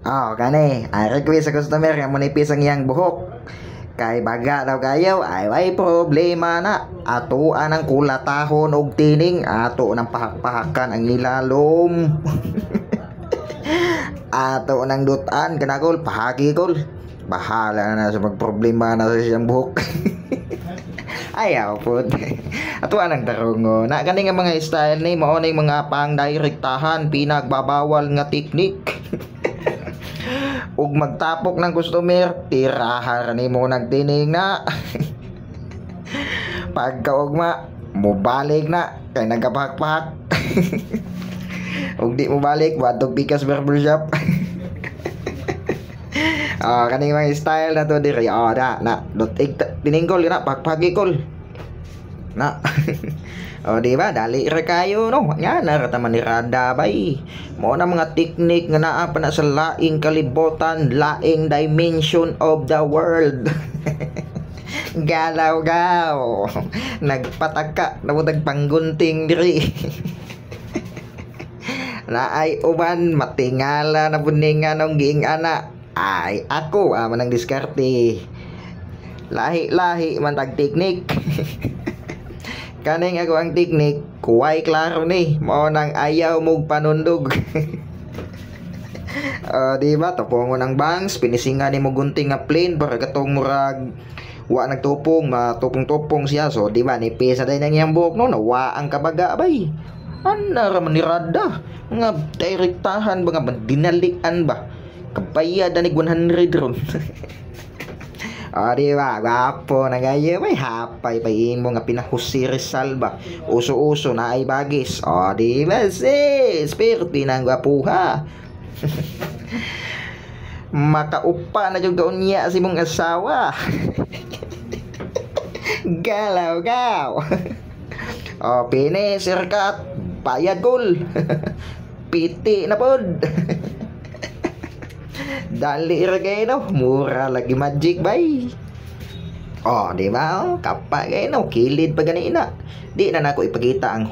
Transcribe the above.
Oh, kani, ay request sa customer nga manipis ang iyang buhok. Kay baga daw kayo, ay may problema na. Ato anang kulatahon og tining, ato nang pahak-pahakan ang ilalom. Ato nang dutan kanagol, pahagi kol. Bahala na sa magproblema na sa siyang buhok. Ayaw po. Ato anang tarungo. Na kani nga mga style ni mao na mga pang direktahan, pinagbabawal nga teknik. Ug magtapok ng customer, tirahan ni mo nagtining na. Pagkaugma, mubalik na kay nagapahak-pahak. Ug di mo balik, wadtog Pikas Barbershop. Kaning mga style na to diri. Na dotig tiningkol na pagpagikol. Na. Di ba? Dali ra kayo no. Nya na ra ta manirada bay. Mao na mga teknik nga naa pa na sa laing kalibutan, laing dimension of the world. Galaw-gaw. Nagpataka namutag panggunting diri. Na ay uban matingala na buningan ng giing ana. Ay ako manang diskarte. Lahi-lahi man tag teknik. Kaning ako ang teknik, kuway klaro ni, mao nang ayaw mong panundog. Di ba? Tapongon ang bangs, pinisingan ni mo gunting nga plain para katong murag wa nagtupong, matupong-tupong siya. So, di ba? Nipis na tayo ng iyang buhok no, nawa ang kabaga bay. Ana ra man ni rada. Mga direktahan ba nga dinalian ba? Kabayad na ni 100 ron. Di ba? Gwapo na gayo. May hapay pa mo nga pinahusi Rizal ba? Uso-uso na ay bagis. Di ba? Sis, perti ng gwapuha. Makaupa na yung gaon niya si mong asawa. Galaw-gaw. Pine, sirkat. Bayad kol. Piti na pod. Dali ra kayo no, mura lagi magic bay. Di ba? Kapag kayo no, kilid pa ganina. Di na nako ipakita ang